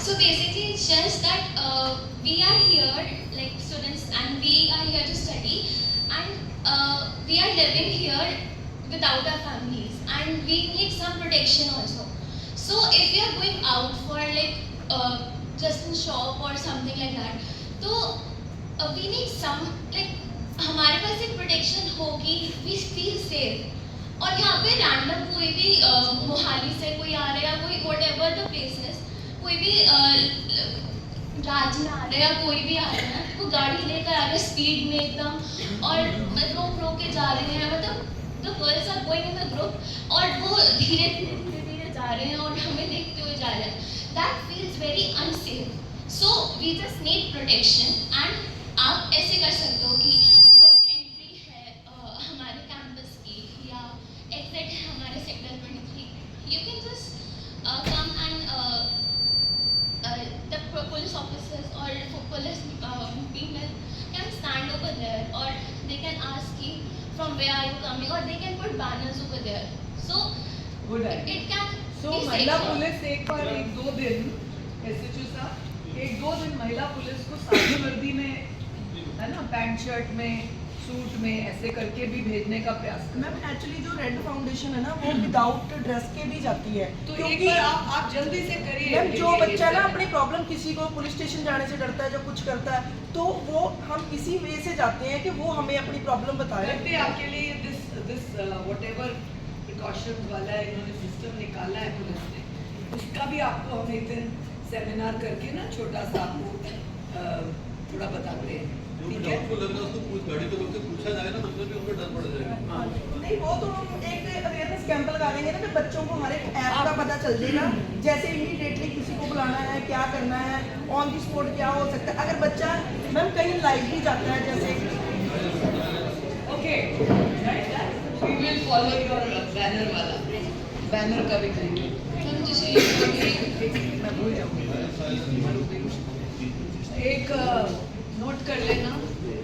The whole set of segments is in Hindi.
So basically, it's just that we are here, like students, and we are here to study, and we are living here without our families, and we need some protection also. So if we are going out for like just in shop or something like that, so we need some like हमारे पास एक प्रोटेक्शन होगी, वी फील सेफ। और यहाँ पे रैंडम कोई भी मोहाली से कोई आ रहा है या कोई वट एवर द प्लेसेस, कोई भी राज्य में आ रहा है या कोई भी आ रहा है, वो गाड़ी लेकर आ रहे हैं स्पीड में एकदम, और रोक के जा रहे हैं, मतलब the girls are going in the group, और वो धीरे धीरे जा रहे हैं और हमें देखते हुए जा रहे हैं। That feels very unsafe. So we just need protection. And आप ऐसे कर सकते हो कि जो एंट्री है हमारे कैंपस की या एग्जिट है हमारे sector 23, you can just come and the police officers or police people can stand over there, or they can ask you from where are you coming, or they can put banners over there. So good it can so be महिला safer. पुलिस एक बार एक दो दिन एसएचओ साहब एक दो दिन महिला पुलिस को सादी वर्दी में, है ना, पैंट शर्ट में, सूट में ऐसे करके भी भेजने का प्रयास करें। मैम एक्चुअली जो रेड फाउंडेशन है ना वो विदाउट ड्रेस के भी जाती है, तो क्योंकि एक बार आप जल्दी से करिए। मैम जो बच्चा ना अपनी प्रॉब्लम किसी को पुलिस स्टेशन जाने से डरता है, जो कुछ करता है, तो वो हम इसी वे से जाते हैं कि वो हमें अपनी प्रॉब्लम बताए। करते आपके लिए दिस व्हाटएवर प्रिकॉशन वाला इन्होंने सिस्टम निकाला है पुलिस ने, उसका भी आपको हम एक दिन सेमिनार करके ना छोटा सा आपको थोड़ा बताते हैं, ठीक है? आपको लग रहा है उसको गाड़ी को रोक के पूछा जाए ना, तो उसमें भी उनको डर पड़ जाएगा। नहीं, वो तो हम एक अवेयरनेस कैंप लगा देंगे ना, फिर बच्चों को हमारे ऐप का पता चल जाएगा, जैसे इमीडिएटली किसी को बुलाना है, क्या करना है, ऑन दी स्पॉट क्या हो सकता है। अगर बच्चा मैम कहीं लाइव भी जाता है, जैसे okay we will follow your banner वाला, बैनर का भी करेंगे। हम जैसे मैं भूल जाऊंगी, एक नोट कर लेना,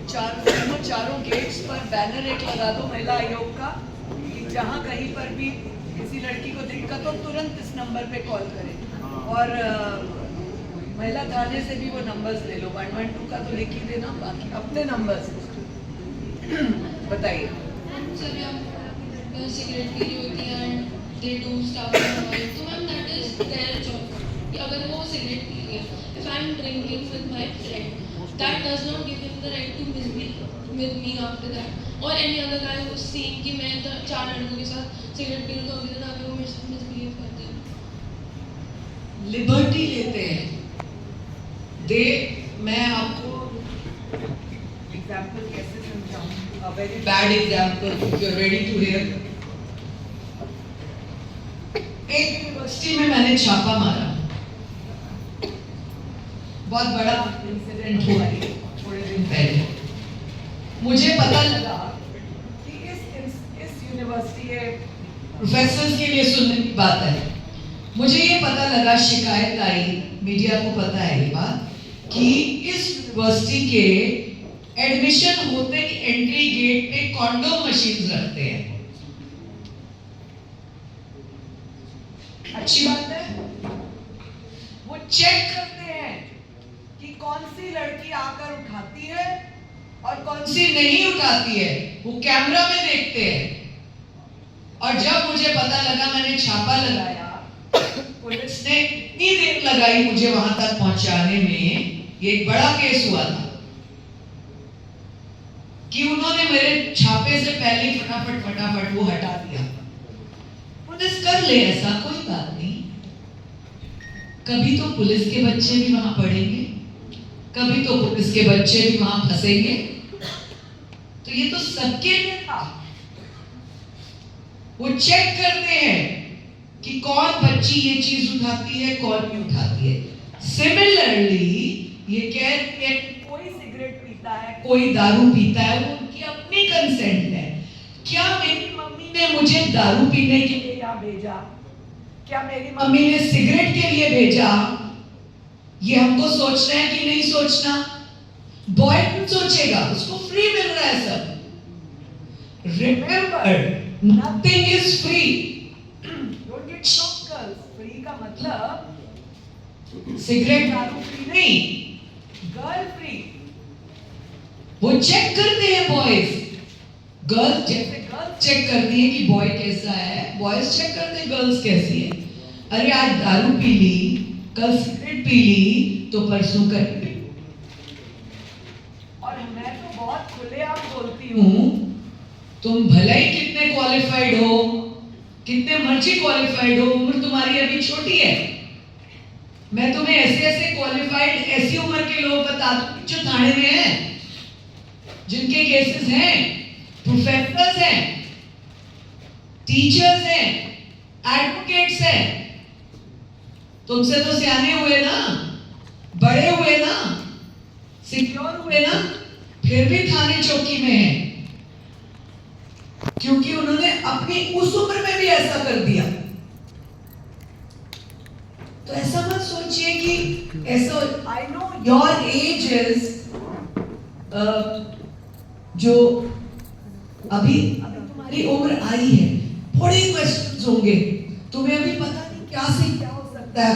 चारों गेट्स पर बैनर एक लगा दो महिला आयोग का, कि जहाँ कहीं पर भी किसी लड़की को दिक्कत हो तुरंत इस नंबर पे कॉल करें। और महिला थाने से भी वो नंबर्स ले लो, 112 का तो लिख ही देना, बाकी अपने नंबर्स बताइए। सर हम सिगरेट पी रही होती है and they do stuff and all, तो ma'am that is their job कि अगर वो सिगरेट पी रही है, if I am drinking with my friend, that does not give him the right to misbehave with me after that, और any other guy who seeing कि मैं चार लड़कों के साथ सिगरेट पी रही हूँ, तो अभी तक वो मेरे साथ मिसबिहेव करते हैं। लिबर्टी लेते हैं दे। मैं आपको एग्जाम्पल कैसे समझाऊं, a very bad example, if you are ready to hear. एक यूनिवर्सिटी में मैंने छापा मारा, बहुत बड़ा इंसिडेंट हुआ है थोड़े दिन पहले। मुझे पता लगा कि इस यूनिवर्सिटी के प्रोफेसर्स के लिए सुनने की बात है, मुझे ये पता लगा, शिकायत आई, मीडिया को पता है ये बात, कि इस यूनिवर्सिटी के एडमिशन होते ही एंट्री गेट पे कॉन्डोम मशीन रखते हैं। अच्छी बात है, वो चेक करते हैं कि कौन सी लड़की आकर उठाती है और कौन सी नहीं उठाती है, वो कैमरा में देखते हैं। और जब मुझे पता लगा, मैंने छापा लगाया, पुलिस ने इतनी देर लगाई मुझे वहां तक पहुंचाने में, ये एक बड़ा केस हुआ था कि उन्होंने मेरे छापे से पहले ही फटाफट वो हटा दिया। पुलिस कर ले ऐसा, कोई बात नहीं, कभी तो पुलिस के बच्चे भी वहां पढ़ेंगे, कभी तो पुलिस के बच्चे भी वहां फंसेंगे, तो ये तो सबके लिए था। वो चेक करते हैं कि कौन बच्ची ये चीज उठाती है, कौन नहीं उठाती है। सिमिलरली ये कह रही है कोई सिगरेट पीता है, कोई दारू पीता है, वो उनकी अपनी कंसेंट है। क्या मेरी मम्मी ने मुझे दारू पीने के लिए यहाँ भेजा, क्या मेरी मम्मी ने सिगरेट के लिए भेजा, ये हमको सोचना है कि नहीं सोचना? बॉयफ्रेंड सोचेगा, उसको फ्री मिल रहा है सब। Remember, nothing is free, don't get shocked girls. Free का मतलब सिगरेट दारू फ्री नहीं, गर्ल फ्री। वो चेक करते हैं बॉयज, गर्ल्स जैसे गर्ल्स चेक करती है कि बॉय कैसा है, बॉयज चेक करते हैं गर्ल्स कैसी है। अरे आज दारू पी ली, कल सिगरेट पी ली, तो परसों कर पी। और मैं तो बहुत खुलेआम बोलती हूँ, तुम भले ही कितने क्वालिफाइड हो, कितने मर्जी क्वालिफाइड हो, उम्र तुम्हारी अभी छोटी है। मैं तुम्हें ऐसे ऐसे क्वालिफाइड ऐसी उम्र के लोग बता दूं जो थाने में हैं, जिनके केसेस हैं, प्रोफेसर्स हैं, टीचर्स हैं, एडवोकेट्स हैं। तुमसे तो सियाने हुए ना, बड़े हुए ना, सिक्योर हुए ना, फिर भी थाने चौकी में हैं, क्योंकि उन्होंने अपनी उस उम्र में भी ऐसा कर दिया। तो ऐसा मत सोचिए कि ऐसा, I know your age is जो अभी तुम्हारी उम्र आई है, बड़े क्वेश्चंस होंगे, तुम्हें अभी पता नहीं क्या से क्या हो सकता है।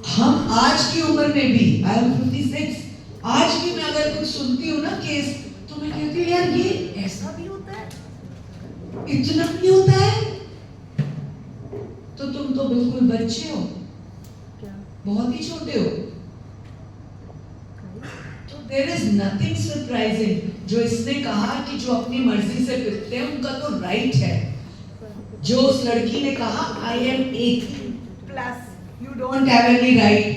हम आज की उम्र में भी, आई एम 56, आज भी मैं अगर कुछ सुनती हूँ ना केस, तो मैं कहती हूँ यार ये ऐसा भी होता है, इतना भी होता है। तो तुम तो बिल्कुल बच्चे हो, बहुत ही छोटे हो। तो देयर इज नथिंग सरप्राइजिंग। जो इसने कहा कि जो अपनी मर्जी से फिरते हैं उनका तो राइट है। जो उस लड़की ने कहा I am 18+, you don't have any right.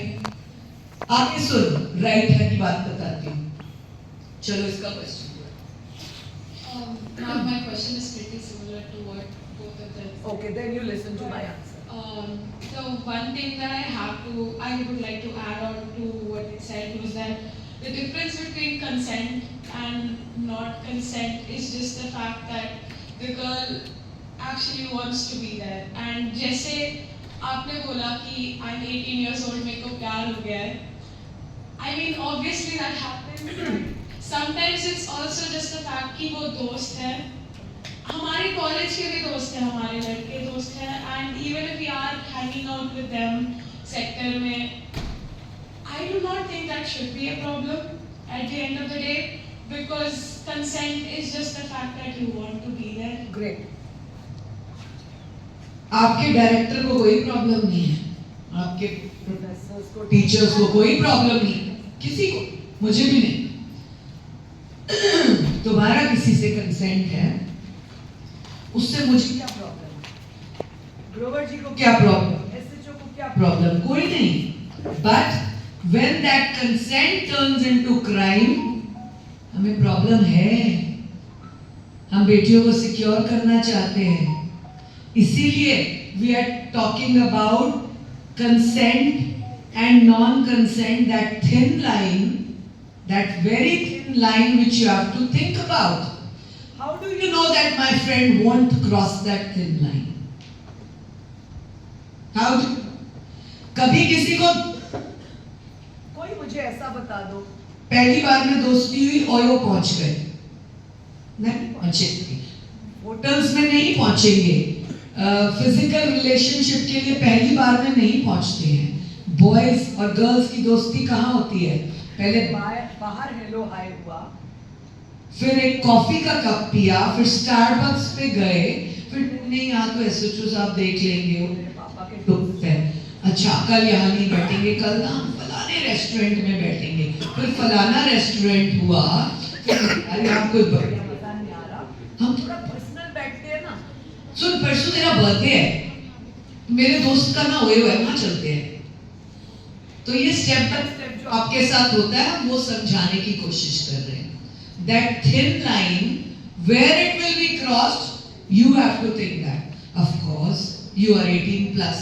आगे सुन, राइट है की बात बताती हूँ। चलो इसका question. Now my question is pretty similar to what both of them said. Okay, then you listen to my answer. So one thing that I would like to add on to what it said was that the difference between consent and not consent is just the fact that the girl actually wants to be there. And जैसे आपने बोला कि I'm 18 years old, मेरे को प्यार हो गया है. I mean obviously that happens. Sometimes it's also just the fact कि वो दोस्त है, हमारे कॉलेज के भी दोस्त हैं, हमारे लड़के दोस्त हैं, and even if we are hanging out with them sector में, I do not think that should be a problem at the end of the day, because consent is just the fact that you want to be there. Great. आपके डायरेक्टर को कोई प्रॉब्लम नहीं है, आपके प्रोफेसर्स को, टीचर्स को कोई प्रॉब्लम नहीं है, किसी को, मुझे भी नहीं। तुम्हारा किसी से कंसेंट है, उससे मुझे क्या प्रॉब्लम, ग्रोवर जी को क्या प्रॉब्लम, एसएचओ को क्या प्रॉब्लम, कोई नहीं। But when that consent turns into crime, हमें प्रॉब्लम है। हम बेटियों को सिक्योर करना चाहते हैं, इसीलिए we are talking about consent and non consent, that thin line, that very thin line which you have to think about. How do you know that my friend won't cross that thin line? How do कभी किसी को, कोई मुझे ऐसा बता दो, पहली बार में दोस्ती हुई और वो पहुंच गए, नहीं पहुंचे, होटल्स में नहीं पहुंचेंगे, फिजिकल रिलेशनशिप के लिए पहली बार में नहीं पहुंचते हैं। बॉयज और गर्ल्स की दोस्ती कहाँ होती है? पहले बाहर हेलो हाय हुआ, फिर एक कॉफी का कप पिया, फिर स्टारबक्स पे गए, फिर नहीं यहाँ तो एसएचओ साहब देख लेंगे, वो मेरे पापा के दोस्त है, अच्छा कल यहाँ नहीं बैठेंगे, कल ना हम फलाने रेस्टोरेंट में बैठेंगे, फिर फलाना रेस्टोरेंट हुआ, अरे आपको पता नहीं आ रहा, हम थोड़ा पर्सनल बैठते हैं ना। सुन, परसों तेरा बर्थडे है, मेरे दोस्त का ना हुए वहाँ चलते हैं। तो ये स्टेप बाय स्टेप जो आपके साथ होता है, हम वो समझाने की कोशिश कर रहे हैं। That thin line where it will be crossed, you have to think that. Of course, you are 18+.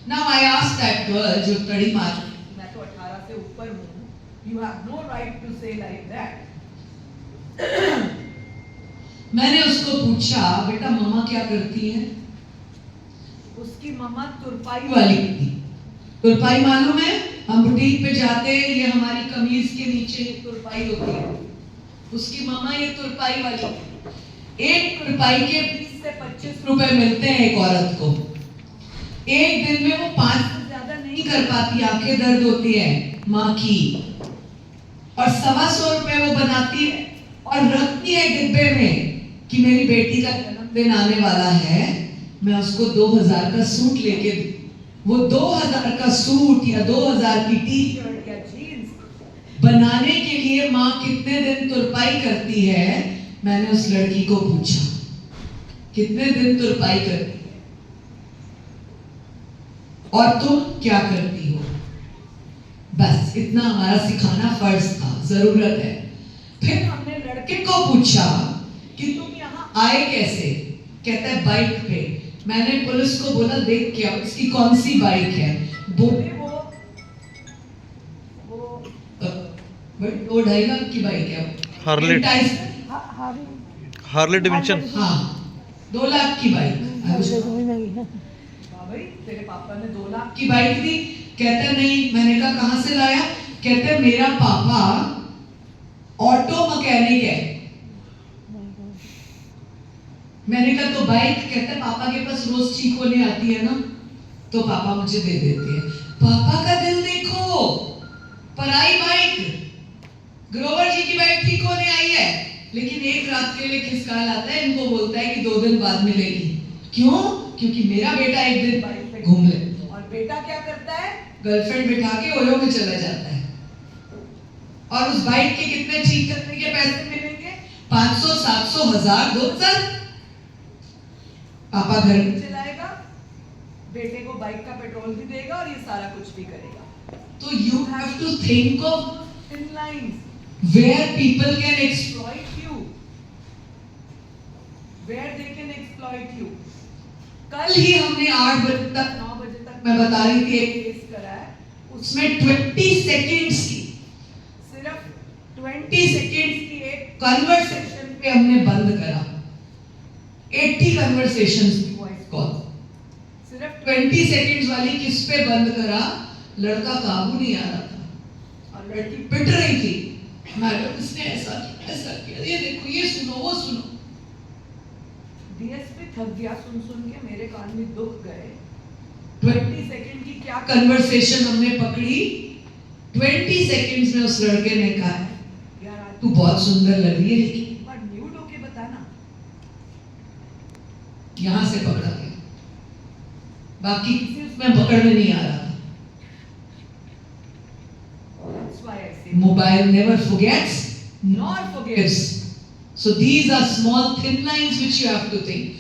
Now I asked that girl जो तड़ी मार, मैं तो 18 से ऊपर हूँ, you have no right to say like that. मैंने उसको पूछा, बेटा मम्मा क्या करती है? उसकी मम्मा तुरपाई वाली थी। तुरपाई मालूम है? हम बुटीक पे जाते हैं, ये हमारी कमीज के नीचे ये तुरपाई होती है, उसकी मम्मा ये तुरपाई वाली। एक तुरपाई के 20 से 25 रुपए मिलते हैं एक औरत को। एक दिन में वो 5 से ज्यादा नहीं कर पाती, आंखें दर्द होती है माँ की, और 125 रुपए वो बनाती है और रखती है डिब्बे में कि मेरी बेटी का जन्मदिन आने वाला है, मैं उसको 2000 का सूट लेके दूं। वो 2000 का सूट या 2000 की टी शर्ट या जीन्स बनाने के लिए माँ कितने दिन तुरपाई करती है। मैंने उस लड़की को पूछा कितने दिन तुरपाई करती है और तुम क्या करती हो। बस इतना हमारा सिखाना फर्ज था, जरूरत है। फिर हमने लड़के को पूछा कि तुम यहाँ आए कैसे, कहता है बाइक पे। मैंने पुलिस को बोला देख क्या इसकी कौन सी बाइक है, बोले वो 2-2.5 लाख की बाइक है, हार्ले हार्ले डेविडसन। हाँ 2 लाख की बाइक। भाई तेरे पापा ने 2 लाख की बाइक दी? कहते नहीं। मैंने कहा कहां से लाया? कहते मेरा पापा ऑटो मैकेनिक है। मैंने कहा तो बाइक? कहते पापा के पास रोज ठीक होने आती है ना, तो पापा मुझे दे देते हैं। पापा का दिल देखो, पराई बाइक, ग्रोवर जी की बाइक ठीक होने आई है, लेकिन एक रात के लिए खिसका लाता है, इनको बोलता है कि 2 दिन बाद मिलेगी। क्यों? क्योंकि मेरा बेटा एक दिन बाइक पे घूम ले। और बेटा क्या करता है? गर्लफ्रेंड बिठा के ओयो में चला जाता है, और उस बाइक के कितने ठीक करने के पैसे मिलेंगे? 500, 700, 1000, 2000। पापा घर में चलाएगा, बेटे को बाइक का पेट्रोल भी देगा और ये सारा कुछ भी करेगा। तो you have to think of thin lines where people can exploit you, where they can exploit you. कल ही हमने 8 बजे तक 9 बजे तक मैं बता रही थी एक केस करा है, उसमें 20 सेकंड्स की, सिर्फ 20 सेकंड्स की एक कन्वर्सेशन पे हमने बंद करा 80 कन्वर्सेशंस की वॉइस कॉल। सिर्फ 20 सेकंड्स वाली किस पे बंद करा? लड़का काबू नहीं आ रहा था और लड़की पिट रही थी, मैडम इसने ऐसा किया, ये देखो, ये सुनो, वो सुनो। डीएसपी थक गया सुन सुन के, मेरे कान में दुख गए। 20 सेकंड की क्या कन्वर्सेशन हमने पकड़ी। 20 सेकंड्स में उस लड़के ने कहा यार तू बहुत सुंदर लग रही है, लेकिन एक बार न्यूड होके बताना। यहां से पकड़ा गया, बाकी किसी उसमें पकड़ में नहीं आ रहा था। That's why I say mobile never forgets nor forgives. So these are small thin lines which you have to think.